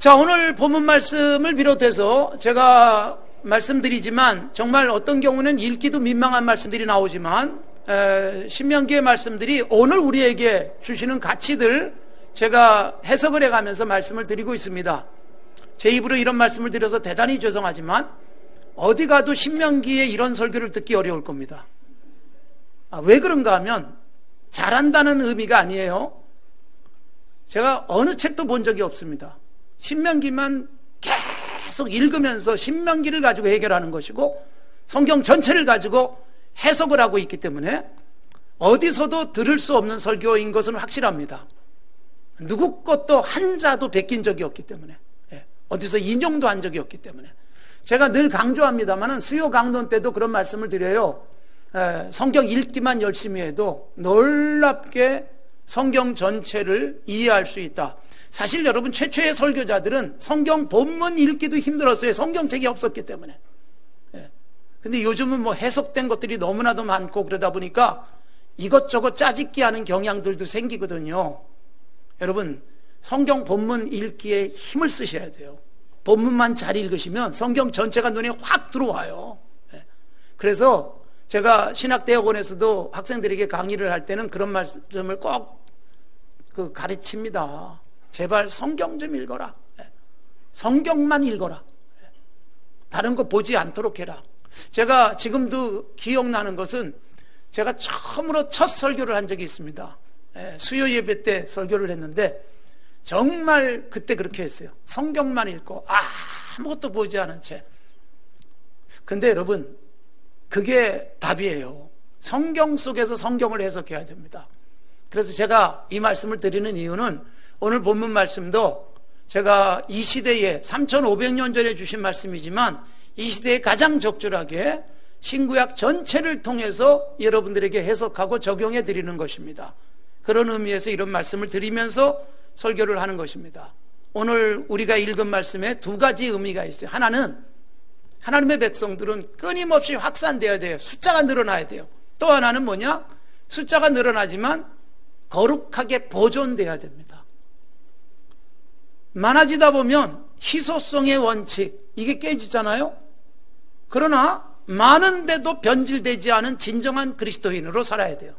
자, 오늘 본문 말씀을 비롯해서 제가 말씀드리지만 정말 어떤 경우는 읽기도 민망한 말씀들이 나오지만 신명기의 말씀들이 오늘 우리에게 주시는 가치들 제가 해석을 해가면서 말씀을 드리고 있습니다. 제 입으로 이런 말씀을 드려서 대단히 죄송하지만 어디 가도 신명기에 이런 설교를 듣기 어려울 겁니다. 왜 그런가 하면 잘한다는 의미가 아니에요. 제가 어느 책도 본 적이 없습니다. 신명기만 계속 읽으면서 신명기를 가지고 해결하는 것이고 성경 전체를 가지고 해석을 하고 있기 때문에 어디서도 들을 수 없는 설교인 것은 확실합니다. 누구 것도 한자도 베낀 적이 없기 때문에, 어디서 인용도 한 적이 없기 때문에. 제가 늘 강조합니다만 수요 강론 때도 그런 말씀을 드려요. 성경 읽기만 열심히 해도 놀랍게 성경 전체를 이해할 수 있다. 사실 여러분, 최초의 설교자들은 성경 본문 읽기도 힘들었어요. 성경책이 없었기 때문에. 근데 요즘은 뭐 해석된 것들이 너무나도 많고 그러다 보니까 이것저것 짜집기 하는 경향들도 생기거든요. 여러분, 성경 본문 읽기에 힘을 쓰셔야 돼요. 본문만 잘 읽으시면 성경 전체가 눈에 확 들어와요. 그래서 제가 신학대학원에서도 학생들에게 강의를 할 때는 그런 말씀을 꼭 가르칩니다. 제발 성경 좀 읽어라. 성경만 읽어라. 다른 거 보지 않도록 해라. 제가 지금도 기억나는 것은 제가 처음으로 첫 설교를 한 적이 있습니다. 수요 예배 때 설교를 했는데 정말 그때 그렇게 했어요. 성경만 읽고 아무것도 보지 않은 채. 근데 여러분, 그게 답이에요. 성경 속에서 성경을 해석해야 됩니다. 그래서 제가 이 말씀을 드리는 이유는 오늘 본문 말씀도 제가 이 시대에 3500년 전에 주신 말씀이지만 이 시대에 가장 적절하게 신구약 전체를 통해서 여러분들에게 해석하고 적용해 드리는 것입니다. 그런 의미에서 이런 말씀을 드리면서 설교를 하는 것입니다. 오늘 우리가 읽은 말씀에 두 가지 의미가 있어요. 하나는 하나님의 백성들은 끊임없이 확산되어야 돼요. 숫자가 늘어나야 돼요. 또 하나는 뭐냐? 숫자가 늘어나지만 거룩하게 보존되어야 됩니다. 많아지다 보면 희소성의 원칙, 이게 깨지잖아요. 그러나 많은데도 변질되지 않은 진정한 그리스도인으로 살아야 돼요.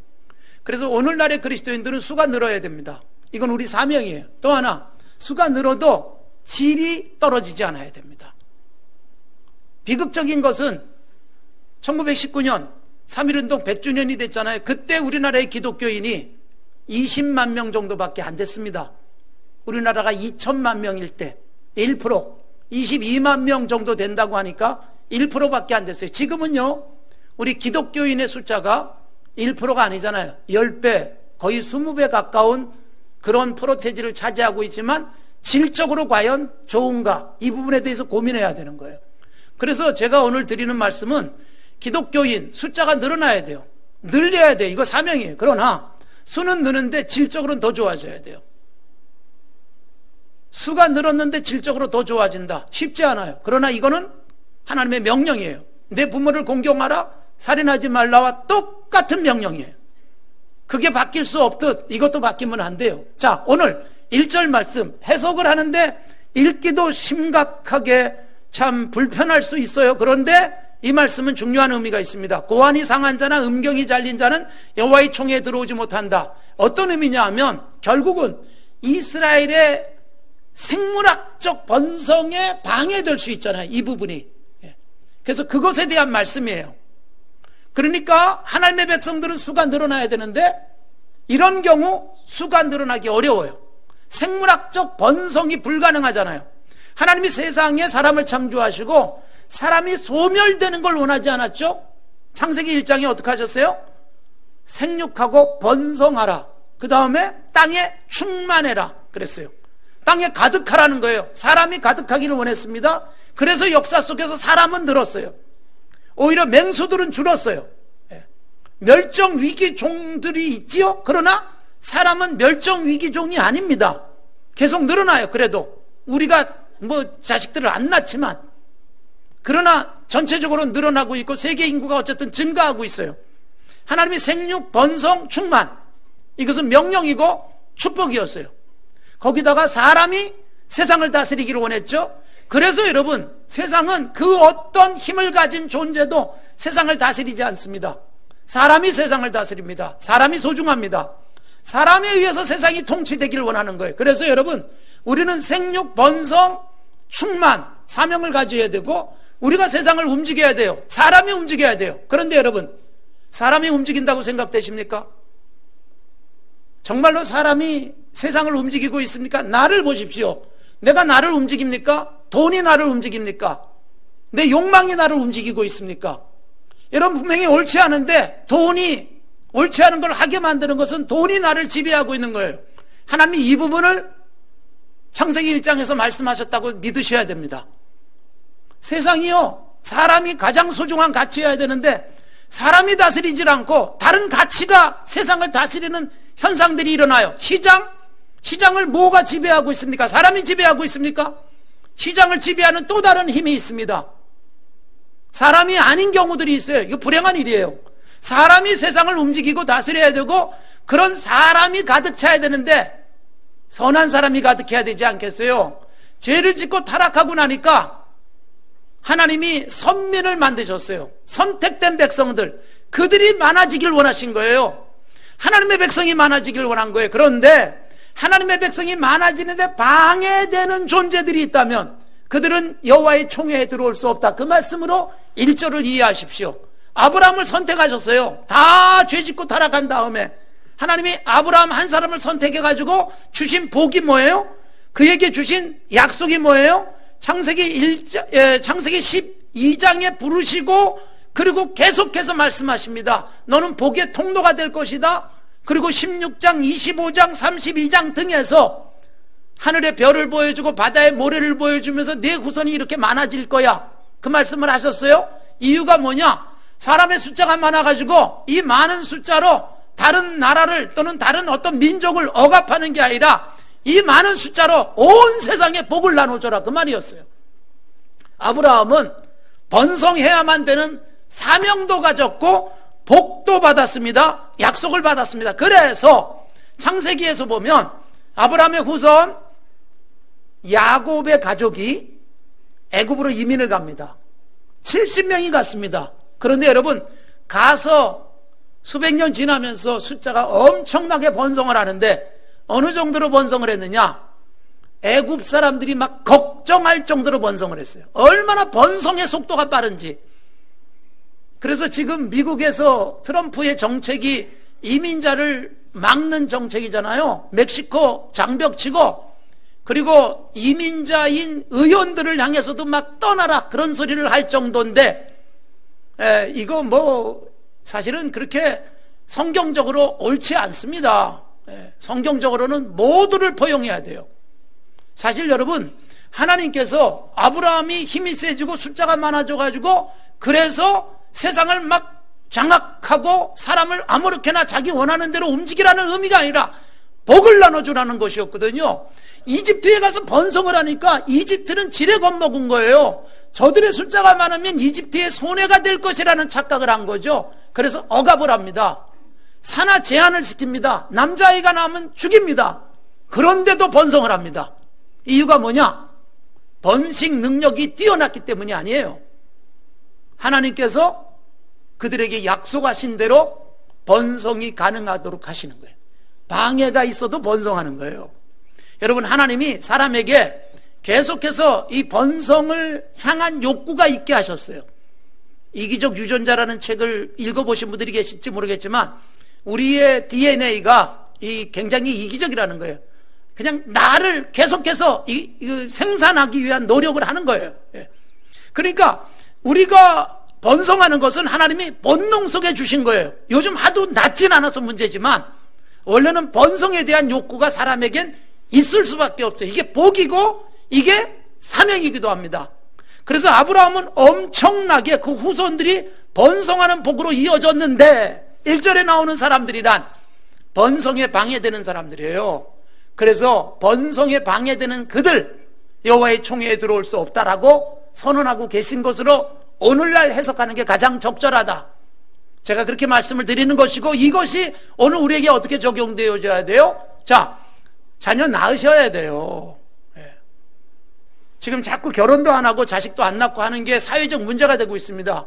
그래서 오늘날의 그리스도인들은 수가 늘어야 됩니다. 이건 우리 사명이에요. 또 하나, 수가 늘어도 질이 떨어지지 않아야 됩니다. 비극적인 것은 1919년 3.1운동 100주년이 됐잖아요. 그때 우리나라의 기독교인이 20만 명 정도밖에 안 됐습니다. 우리나라가 2천만 명일 때 1%, 22만 명 정도 된다고 하니까 1%밖에 안 됐어요. 지금은요, 우리 기독교인의 숫자가 1%가 아니잖아요. 10배, 거의 20배 가까운 그런 프로테지를 차지하고 있지만 질적으로 과연 좋은가? 이 부분에 대해서 고민해야 되는 거예요. 그래서 제가 오늘 드리는 말씀은 기독교인 숫자가 늘어나야 돼요. 늘려야 돼요. 이거 사명이에요. 그러나 수는 느는데 질적으로는 더 좋아져야 돼요. 수가 늘었는데 질적으로 더 좋아진다. 쉽지 않아요. 그러나 이거는 하나님의 명령이에요. 내 부모를 공경하라, 살인하지 말라와 똑같은 명령이에요. 그게 바뀔 수 없듯 이것도 바뀌면 안 돼요. 자, 오늘 1절 말씀 해석을 하는데 읽기도 심각하게 참 불편할 수 있어요. 그런데 이 말씀은 중요한 의미가 있습니다. 고환이 상한 자나 음경이 잘린 자는 여호와의 총에 들어오지 못한다. 어떤 의미냐 하면 결국은 이스라엘의 생물학적 번성에 방해될 수 있잖아요. 이 부분이. 그래서 그것에 대한 말씀이에요. 그러니까 하나님의 백성들은 수가 늘어나야 되는데 이런 경우 수가 늘어나기 어려워요. 생물학적 번성이 불가능하잖아요. 하나님이 세상에 사람을 창조하시고 사람이 소멸되는 걸 원하지 않았죠? 창세기 1장에 어떻게 하셨어요? 생육하고 번성하라. 그 다음에 땅에 충만해라 그랬어요. 땅에 가득하라는 거예요. 사람이 가득하기를 원했습니다. 그래서 역사 속에서 사람은 늘었어요. 오히려 맹수들은 줄었어요. 멸종위기 종들이 있지요. 그러나 사람은 멸종위기 종이 아닙니다. 계속 늘어나요. 그래도 우리가 뭐 자식들을 안 낳지만, 그러나 전체적으로 늘어나고 있고 세계 인구가 어쨌든 증가하고 있어요. 하나님이 생육, 번성, 충만, 이것은 명령이고 축복이었어요. 거기다가 사람이 세상을 다스리기를 원했죠. 그래서 여러분, 세상은 그 어떤 힘을 가진 존재도 세상을 다스리지 않습니다. 사람이 세상을 다스립니다. 사람이 소중합니다. 사람에 의해서 세상이 통치되기를 원하는 거예요. 그래서 여러분, 우리는 생육, 번성, 충만, 사명을 가져야 되고 우리가 세상을 움직여야 돼요. 사람이 움직여야 돼요. 그런데 여러분, 사람이 움직인다고 생각되십니까? 정말로 사람이 세상을 움직이고 있습니까? 나를 보십시오. 내가 나를 움직입니까? 돈이 나를 움직입니까? 내 욕망이 나를 움직이고 있습니까? 여러분, 분명히 옳지 않은데 돈이 옳지 않은 걸 하게 만드는 것은 돈이 나를 지배하고 있는 거예요. 하나님이 이 부분을 창세기 1장에서 말씀하셨다고 믿으셔야 됩니다. 세상이요, 사람이 가장 소중한 가치여야 되는데 사람이 다스리질 않고 다른 가치가 세상을 다스리는 현상들이 일어나요. 시장을 뭐가 지배하고 있습니까? 사람이 지배하고 있습니까? 시장을 지배하는 또 다른 힘이 있습니다. 사람이 아닌 경우들이 있어요. 이거 불행한 일이에요. 사람이 세상을 움직이고 다스려야 되고 그런 사람이 가득 차야 되는데 선한 사람이 가득해야 되지 않겠어요? 죄를 짓고 타락하고 나니까 하나님이 선민을 만드셨어요. 선택된 백성들, 그들이 많아지길 원하신 거예요. 하나님의 백성이 많아지길 원한 거예요. 그런데 하나님의 백성이 많아지는데 방해되는 존재들이 있다면 그들은 여호와의 총회에 들어올 수 없다. 그 말씀으로 1절을 이해하십시오. 아브라함을 선택하셨어요. 다 죄짓고 타락한 다음에 하나님이 아브라함 한 사람을 선택해가지고 주신 복이 뭐예요? 그에게 주신 약속이 뭐예요? 창세기 12장에 부르시고 그리고 계속해서 말씀하십니다. 너는 복의 통로가 될 것이다. 그리고 16장, 25장, 32장 등에서 하늘의 별을 보여주고 바다의 모래를 보여주면서 내 후손이 이렇게 많아질 거야. 그 말씀을 하셨어요. 이유가 뭐냐? 사람의 숫자가 많아가지고 이 많은 숫자로 다른 나라를 또는 다른 어떤 민족을 억압하는 게 아니라 이 많은 숫자로 온 세상에 복을 나눠줘라. 그 말이었어요. 아브라함은 번성해야만 되는 사명도 가졌고 복도 받았습니다. 약속을 받았습니다. 그래서 창세기에서 보면 아브라함의 후손 야곱의 가족이 애굽으로 이민을 갑니다. 70명이 갔습니다. 그런데 여러분, 가서 수백 년 지나면서 숫자가 엄청나게 번성을 하는데 어느 정도로 번성을 했느냐? 애굽 사람들이 막 걱정할 정도로 번성을 했어요. 얼마나 번성의 속도가 빠른지. 그래서 지금 미국에서 트럼프의 정책이 이민자를 막는 정책이잖아요. 멕시코 장벽 치고, 그리고 이민자인 의원들을 향해서도 막 떠나라 그런 소리를 할 정도인데, 이거 뭐 사실은 그렇게 성경적으로 옳지 않습니다. 성경적으로는 모두를 포용해야 돼요. 사실 여러분, 하나님께서 아브라함이 힘이 세지고 숫자가 많아져가지고 그래서 세상을 막 장악하고 사람을 아무렇게나 자기 원하는 대로 움직이라는 의미가 아니라 복을 나눠주라는 것이었거든요. 이집트에 가서 번성을 하니까 이집트는 지레 겁먹은 거예요. 저들의 숫자가 많으면 이집트의 손해가 될 것이라는 착각을 한 거죠. 그래서 억압을 합니다. 산하 제한을 시킵니다. 남자아이가 낳으면 죽입니다. 그런데도 번성을 합니다. 이유가 뭐냐? 번식 능력이 뛰어났기 때문이 아니에요. 하나님께서 그들에게 약속하신 대로 번성이 가능하도록 하시는 거예요. 방해가 있어도 번성하는 거예요. 여러분, 하나님이 사람에게 계속해서 이 번성을 향한 욕구가 있게 하셨어요. 이기적 유전자라는 책을 읽어보신 분들이 계실지 모르겠지만 우리의 DNA가 굉장히 이기적이라는 거예요. 그냥 나를 계속해서 생산하기 위한 노력을 하는 거예요. 그러니까 우리가 번성하는 것은 하나님이 본능 속에 주신 거예요. 요즘 하도 낮진 않아서 문제지만 원래는 번성에 대한 욕구가 사람에겐 있을 수밖에 없어요. 이게 복이고 이게 사명이기도 합니다. 그래서 아브라함은 엄청나게 그 후손들이 번성하는 복으로 이어졌는데 1절에 나오는 사람들이란 번성에 방해되는 사람들이에요. 그래서 번성에 방해되는 그들 여호와의 총회에 들어올 수 없다라고 선언하고 계신 것으로 오늘날 해석하는 게 가장 적절하다. 제가 그렇게 말씀을 드리는 것이고 이것이 오늘 우리에게 어떻게 적용되어져야 돼요? 자, 자녀 낳으셔야 돼요. 지금 자꾸 결혼도 안 하고 자식도 안 낳고 하는 게 사회적 문제가 되고 있습니다.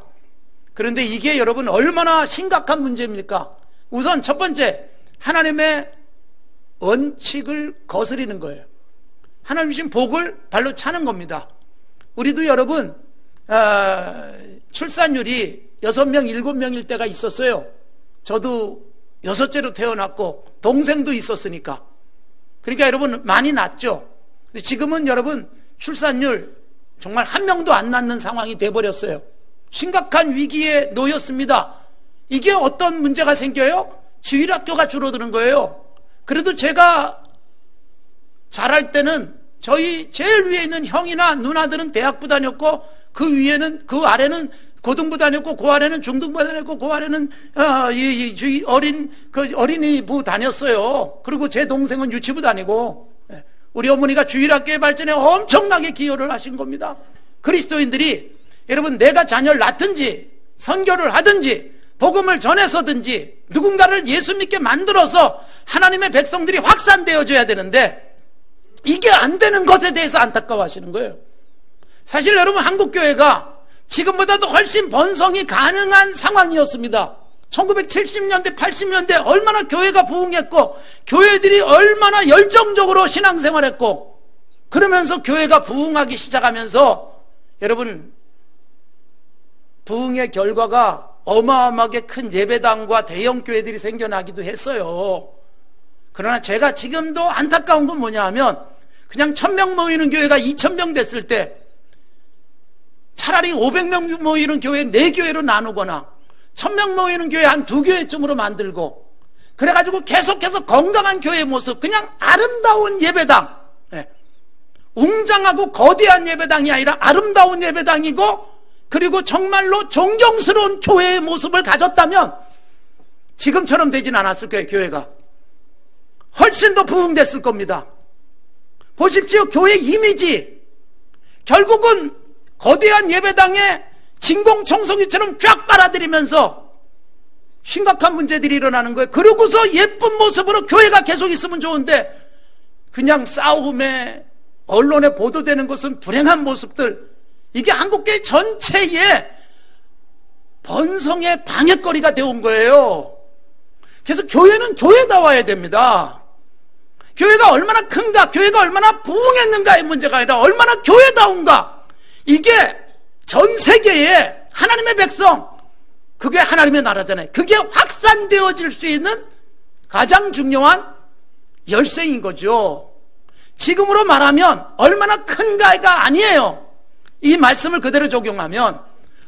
그런데 이게 여러분 얼마나 심각한 문제입니까? 우선 첫 번째, 하나님의 원칙을 거스리는 거예요. 하나님 주신 복을 발로 차는 겁니다. 우리도 여러분 출산율이 6명, 7명일 때가 있었어요. 저도 6째로 태어났고 동생도 있었으니까. 그러니까 여러분 많이 낳죠. 근데 지금은 여러분 출산율 정말 1명도 안 낳는 상황이 돼버렸어요. 심각한 위기에 놓였습니다. 이게 어떤 문제가 생겨요? 주일학교가 줄어드는 거예요. 그래도 제가 자랄 때는 저희 제일 위에 있는 형이나 누나들은 대학부 다녔고 그 위에는, 그 아래는 고등부 다녔고 그 아래는 중등부 다녔고 그 아래는 어린이부 다녔어요. 그리고 제 동생은 유치부 다니고, 우리 어머니가 주일학교의 발전에 엄청나게 기여를 하신 겁니다. 그리스도인들이 여러분 내가 자녀를 낳든지 선교를 하든지 복음을 전해서든지 누군가를 예수 믿게 만들어서 하나님의 백성들이 확산되어져야 되는데 이게 안 되는 것에 대해서 안타까워하시는 거예요. 사실 여러분 한국교회가 지금보다도 훨씬 번성이 가능한 상황이었습니다. 1970년대 80년대 얼마나 교회가 부흥했고 교회들이 얼마나 열정적으로 신앙생활했고, 그러면서 교회가 부흥하기 시작하면서 여러분 부흥의 결과가 어마어마하게 큰 예배당과 대형 교회들이 생겨나기도 했어요. 그러나 제가 지금도 안타까운 건 뭐냐 하면 그냥 1000명 모이는 교회가 2000명 됐을 때 차라리 500명 모이는 교회 4교회로 나누거나 1000명 모이는 교회 한 2교회쯤으로 만들고, 그래가지고 계속해서 건강한 교회의 모습, 그냥 아름다운 예배당, 웅장하고 거대한 예배당이 아니라 아름다운 예배당이고, 그리고 정말로 존경스러운 교회의 모습을 가졌다면 지금처럼 되진 않았을 거예요. 교회가 훨씬 더 부흥됐을 겁니다. 보십시오. 교회 이미지 결국은 거대한 예배당에 진공청소기처럼 쫙 빨아들이면서 심각한 문제들이 일어나는 거예요. 그러고서 예쁜 모습으로 교회가 계속 있으면 좋은데 그냥 싸움에 언론에 보도되는 것은 불행한 모습들, 이게 한국교회 전체의 번성의 방해거리가 되어온 거예요. 그래서 교회는 교회다워야 됩니다. 교회가 얼마나 큰가, 교회가 얼마나 부흥했는가의 문제가 아니라 얼마나 교회다운가, 이게 전 세계에 하나님의 백성, 그게 하나님의 나라잖아요. 그게 확산되어질 수 있는 가장 중요한 열쇠인 거죠. 지금으로 말하면 얼마나 큰가가 아니에요. 이 말씀을 그대로 적용하면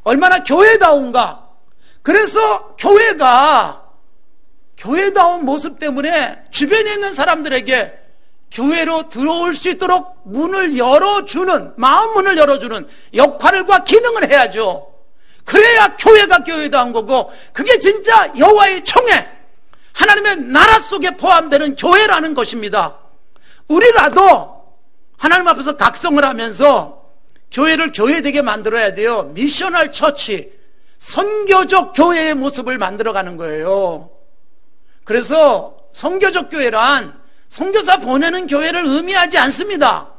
얼마나 교회다운가. 그래서 교회다운 모습 때문에 주변에 있는 사람들에게 교회로 들어올 수 있도록 문을 열어주는, 마음 문을 열어주는 역할과 기능을 해야죠. 그래야 교회가 교회다운 거고, 그게 진짜 여호와의 총회, 하나님의 나라 속에 포함되는 교회라는 것입니다. 우리라도 하나님 앞에서 각성을 하면서 교회를 교회되게 만들어야 돼요. 미셔널 처치, 선교적 교회의 모습을 만들어가는 거예요. 그래서 선교적 교회란 선교사 보내는 교회를 의미하지 않습니다.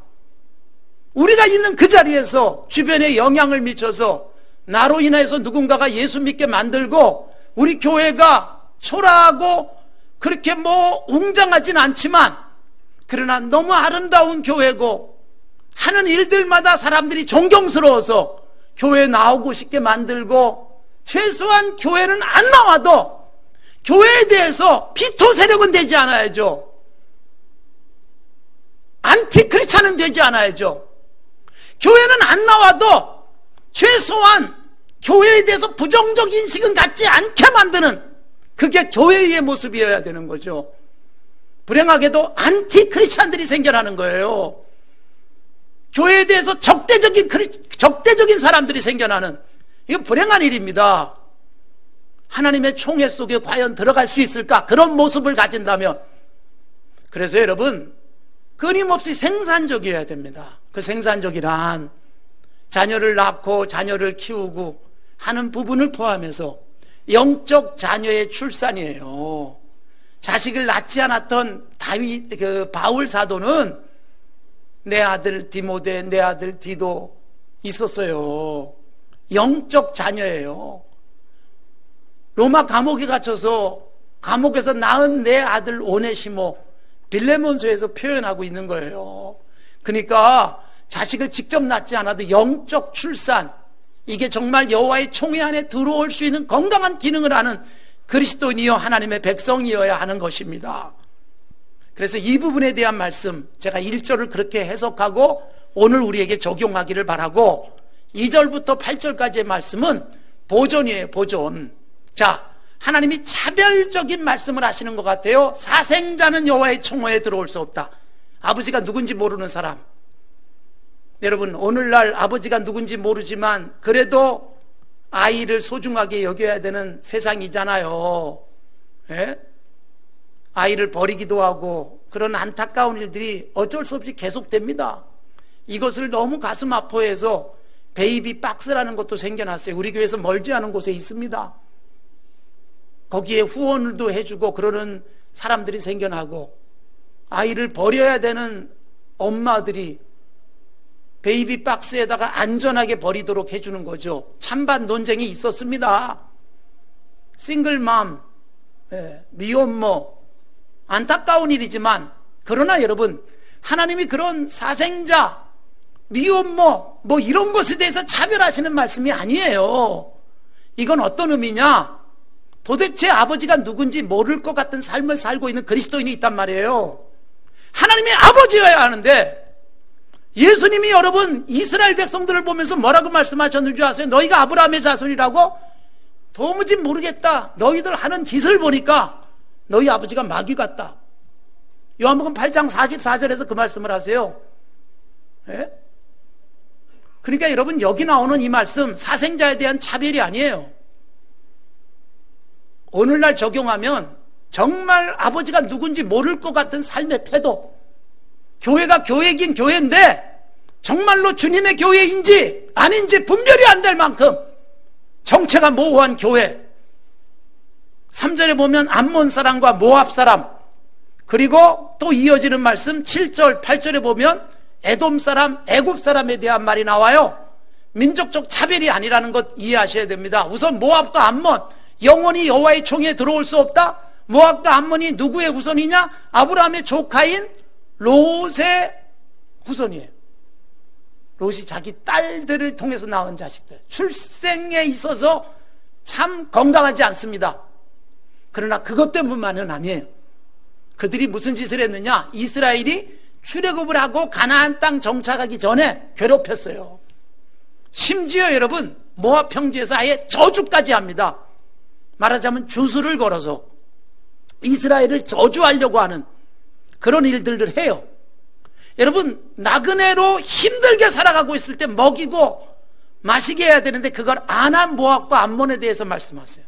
우리가 있는 그 자리에서 주변에 영향을 미쳐서 나로 인해서 누군가가 예수 믿게 만들고, 우리 교회가 초라하고 그렇게 웅장하진 않지만 그러나 너무 아름다운 교회고 하는 일들마다 사람들이 존경스러워서 교회에 나오고 싶게 만들고, 최소한 교회는 안 나와도 교회에 대해서 비토 세력은 되지 않아야죠. 안티크리스찬은 되지 않아야죠. 교회는 안 나와도 최소한 교회에 대해서 부정적 인식은 갖지 않게 만드는, 그게 교회의 모습이어야 되는 거죠. 불행하게도 안티크리스찬들이 생겨나는 거예요. 교회에 대해서 적대적인 사람들이 생겨나는, 이거 불행한 일입니다. 하나님의 총회 속에 과연 들어갈 수 있을까? 그런 모습을 가진다면. 그래서 여러분, 끊임없이 생산적이어야 됩니다. 그 생산적이란 자녀를 낳고 자녀를 키우고 하는 부분을 포함해서 영적 자녀의 출산이에요. 자식을 낳지 않았던 바울 사도는 내 아들 디모데, 내 아들 디도 있었어요. 영적 자녀예요. 로마 감옥에 갇혀서 감옥에서 낳은 내 아들 오네시모, 빌레몬서에서 표현하고 있는 거예요. 그러니까 자식을 직접 낳지 않아도 영적 출산, 이게 정말 여호와의 총회 안에 들어올 수 있는 건강한 기능을 하는 그리스도인이요 하나님의 백성이어야 하는 것입니다. 그래서 이 부분에 대한 말씀, 제가 1절을 그렇게 해석하고 오늘 우리에게 적용하기를 바라고, 2절부터 8절까지의 말씀은 보존이에요. 보존. 자, 하나님이 차별적인 말씀을 하시는 것 같아요. 사생자는 여호와의 총회에 들어올 수 없다. 아버지가 누군지 모르는 사람, 여러분, 오늘날 아버지가 누군지 모르지만 그래도 아이를 소중하게 여겨야 되는 세상이잖아요. 예? 아이를 버리기도 하고 그런 안타까운 일들이 어쩔 수 없이 계속됩니다. 이것을 너무 가슴 아파해서 베이비 박스라는 것도 생겨났어요. 우리 교회에서 멀지 않은 곳에 있습니다. 거기에 후원도 해주고 그러는 사람들이 생겨나고, 아이를 버려야 되는 엄마들이 베이비 박스에다가 안전하게 버리도록 해주는 거죠. 찬반 논쟁이 있었습니다. 싱글맘, 미혼모, 안타까운 일이지만, 그러나 여러분, 하나님이 그런 사생자, 미혼모, 뭐 이런 것에 대해서 차별하시는 말씀이 아니에요. 이건 어떤 의미냐? 도대체 아버지가 누군지 모를 것 같은 삶을 살고 있는 그리스도인이 있단 말이에요. 하나님이 아버지여야 하는데, 예수님이 여러분 이스라엘 백성들을 보면서 뭐라고 말씀하셨는 줄 아세요? 너희가 아브라함의 자손이라고? 도무지 모르겠다. 너희들 하는 짓을 보니까 너희 아버지가 마귀 같다. 요한복음 8장 44절에서 그 말씀을 하세요. 예? 그러니까 여러분, 여기 나오는 이 말씀, 사생자에 대한 차별이 아니에요. 오늘날 적용하면 정말 아버지가 누군지 모를 것 같은 삶의 태도, 교회가 교회긴 교회인데 정말로 주님의 교회인지 아닌지 분별이 안 될 만큼 정체가 모호한 교회. 3절에 보면 암몬 사람과 모압 사람, 그리고 또 이어지는 말씀 7절 8절에 보면 에돔 사람, 애굽 사람에 대한 말이 나와요. 민족적 차별이 아니라는 것 이해하셔야 됩니다. 우선 모압과 암몬, 영원히 여호와의 총회에 들어올 수 없다. 모압과 암몬이 누구의 후손이냐? 아브라함의 조카인 롯의 후손이에요. 롯이 자기 딸들을 통해서 낳은 자식들, 출생에 있어서 참 건강하지 않습니다. 그러나 그것 때문만은 아니에요. 그들이 무슨 짓을 했느냐? 이스라엘이 출애굽을 하고 가나안 땅 정착하기 전에 괴롭혔어요. 심지어 여러분, 모압 평지에서 아예 저주까지 합니다. 말하자면 주술을 걸어서 이스라엘을 저주하려고 하는 그런 일들을 해요. 여러분, 나그네로 힘들게 살아가고 있을 때 먹이고 마시게 해야 되는데 그걸 안 한 모압과 암몬에 대해서 말씀하세요.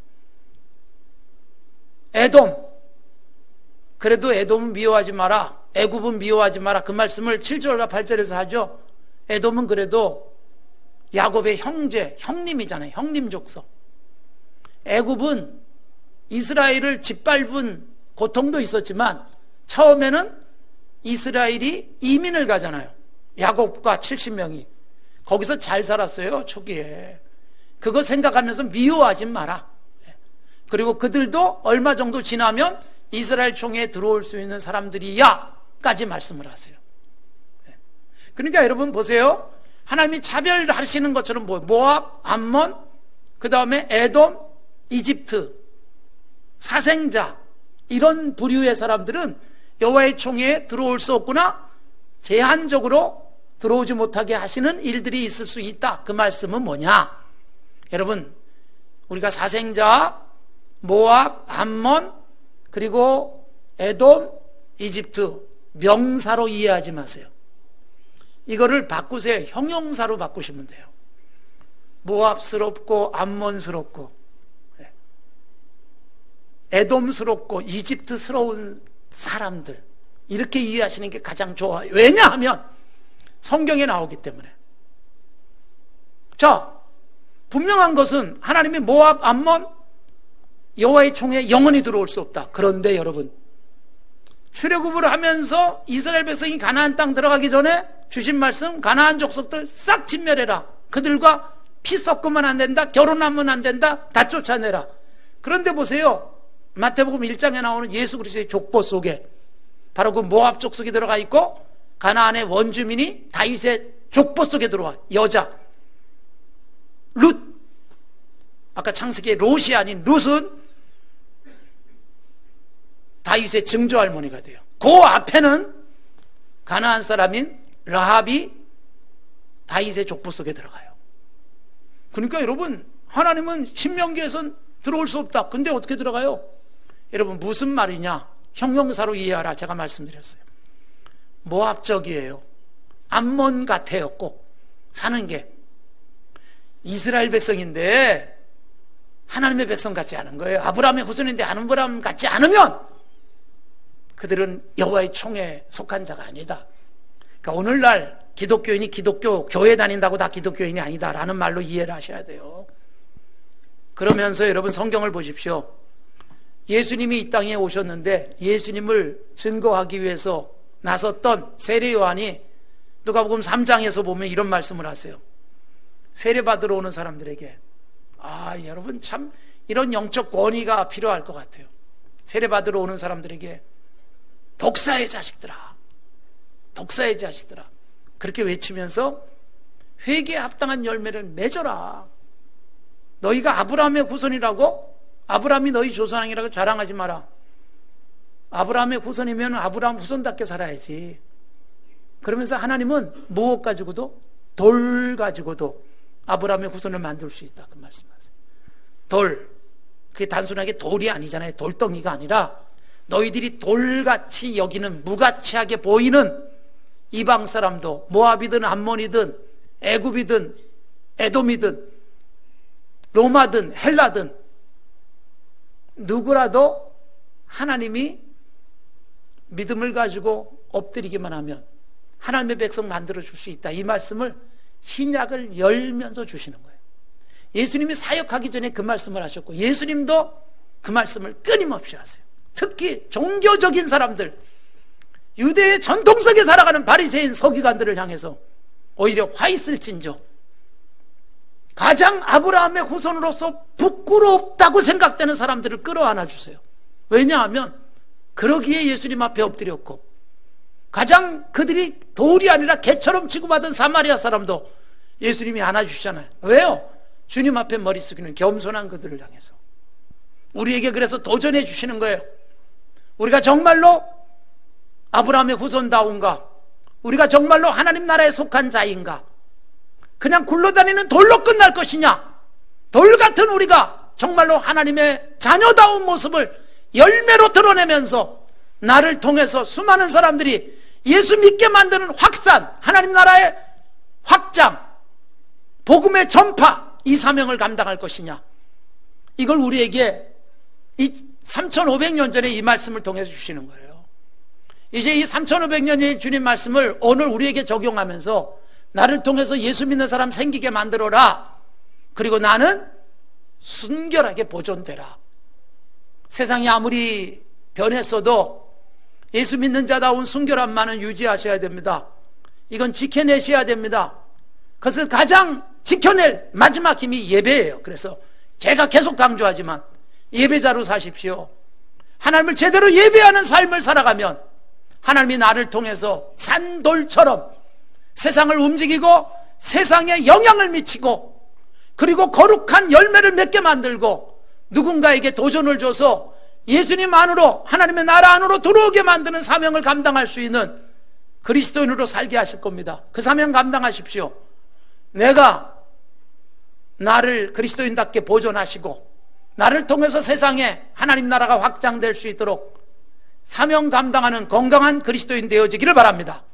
에돔, 그래도 에돔은 미워하지 마라, 애굽은 미워하지 마라, 그 말씀을 7절과 8절에서 하죠. 에돔은 그래도 야곱의 형제, 형님이잖아요. 형님 족속. 애굽은 이스라엘을 짓밟은 고통도 있었지만 처음에는 이스라엘이 이민을 가잖아요. 야곱과 70명이 거기서 잘 살았어요. 초기에. 그거 생각하면서 미워하지 마라. 그리고 그들도 얼마 정도 지나면 이스라엘 총회에 들어올 수 있는 사람들이야 까지 말씀을 하세요. 그러니까 여러분 보세요. 하나님이 차별하시는 것처럼 모압, 암몬, 그 다음에 에돔, 이집트, 사생자, 이런 부류의 사람들은 여호와의 총회에 들어올 수 없구나, 제한적으로 들어오지 못하게 하시는 일들이 있을 수 있다. 그 말씀은 뭐냐? 여러분, 우리가 사생자, 모압, 암몬, 그리고 에돔, 이집트 명사로 이해하지 마세요. 이거를 바꾸세요. 형용사로 바꾸시면 돼요. 모압스럽고 암몬스럽고 에돔스럽고 이집트스러운 사람들, 이렇게 이해하시는 게 가장 좋아요. 왜냐하면 성경에 나오기 때문에. 자, 분명한 것은 하나님이 모압, 암몬, 여호와의 총회에 영원히 들어올 수 없다. 그런데 여러분, 출애굽을 하면서 이스라엘 백성이 가나안 땅 들어가기 전에 주신 말씀, 가나안 족속들 싹 진멸해라. 그들과 피 섞으면 안 된다. 결혼하면 안 된다. 다 쫓아내라. 그런데 보세요. 마태복음 1장에 나오는 예수 그리스도의 족보 속에 바로 그 모압 족속이 들어가 있고, 가나안의 원주민이 다윗의 족보 속에 들어와. 여자 룻, 아까 창세기의 롯이 아닌 룻은 다윗의 증조 할머니가 돼요. 그 앞에는 가나안 사람인 라합이 다윗의 족보 속에 들어가요. 그러니까 여러분, 하나님은 신명기에선 들어올 수 없다. 근데 어떻게 들어가요? 여러분, 무슨 말이냐? 형용사로 이해하라. 제가 말씀드렸어요. 모압적이에요. 암몬 같아요. 꼭 사는 게. 이스라엘 백성인데 하나님의 백성 같지 않은 거예요. 아브라함의 후손인데 아브라함 같지 않으면 그들은 여호와의 총에 속한 자가 아니다. 그러니까 오늘날 기독교인이 기독교 교회 다닌다고 다 기독교인이 아니다라는 말로 이해를 하셔야 돼요. 그러면서 여러분, 성경을 보십시오. 예수님이 이 땅에 오셨는데 예수님을 증거하기 위해서 나섰던 세례 요한이 누가복음 3장에서 보면 이런 말씀을 하세요. 세례 받으러 오는 사람들에게, 여러분 참 이런 영적 권위가 필요할 것 같아요. 세례 받으러 오는 사람들에게, 독사의 자식들아, 독사의 자식들아, 그렇게 외치면서 회개에 합당한 열매를 맺어라. 너희가 아브라함의 후손이라고? 아브라함이 너희 조상이라고 자랑하지 마라. 아브라함의 후손이면 아브라함 후손답게 살아야지. 그러면서 하나님은 무엇 가지고도, 돌 가지고도 아브라함의 후손을 만들 수 있다. 그 말씀하세요. 돌, 그게 단순하게 돌이 아니잖아요. 돌덩이가 아니라 너희들이 돌같이 여기는, 무가치하게 보이는 이방 사람도, 모압이든 암몬이든 애굽이든 에돔이든 로마든 헬라든 누구라도 하나님이 믿음을 가지고 엎드리기만 하면 하나님의 백성 만들어 줄 수 있다. 이 말씀을 신약을 열면서 주시는 거예요. 예수님이 사역하기 전에 그 말씀을 하셨고, 예수님도 그 말씀을 끊임없이 하세요. 특히 종교적인 사람들, 유대의 전통성에 살아가는 바리새인 서기관들을 향해서 오히려 화 있을진저 가장 아브라함의 후손으로서 부끄럽다고 생각되는 사람들을 끌어안아 주세요. 왜냐하면 그러기에 예수님 앞에 엎드렸고, 가장 그들이 돌이 아니라 개처럼 취급하던 사마리아 사람도 예수님이 안아주시잖아요. 왜요? 주님 앞에 머리 숙이는 겸손한 그들을 향해서. 우리에게 그래서 도전해 주시는 거예요. 우리가 정말로 아브라함의 후손다운가? 우리가 정말로 하나님 나라에 속한 자인가? 그냥 굴러다니는 돌로 끝날 것이냐? 돌 같은 우리가 정말로 하나님의 자녀다운 모습을 열매로 드러내면서 나를 통해서 수많은 사람들이 예수 믿게 만드는 확산, 하나님 나라의 확장, 복음의 전파, 이 사명을 감당할 것이냐? 이걸 우리에게 이 3500년 전에 이 말씀을 통해서 주시는 거예요. 이제 이 3500년의 주님 말씀을 오늘 우리에게 적용하면서 나를 통해서 예수 믿는 사람 생기게 만들어라. 그리고 나는 순결하게 보존되라. 세상이 아무리 변했어도 예수 믿는 자다운 순결함만은 유지하셔야 됩니다. 이건 지켜내셔야 됩니다. 그것을 가장 지켜낼 마지막 힘이 예배예요. 그래서 제가 계속 강조하지만 예배자로 사십시오. 하나님을 제대로 예배하는 삶을 살아가면 하나님이 나를 통해서 산돌처럼 세상을 움직이고 세상에 영향을 미치고, 그리고 거룩한 열매를 맺게 만들고, 누군가에게 도전을 줘서 예수님 안으로, 하나님의 나라 안으로 들어오게 만드는 사명을 감당할 수 있는 그리스도인으로 살게 하실 겁니다. 그 사명 감당하십시오. 내가 나를 그리스도인답게 보존하시고 나를 통해서 세상에 하나님 나라가 확장될 수 있도록 사명 감당하는 건강한 그리스도인 되어지기를 바랍니다.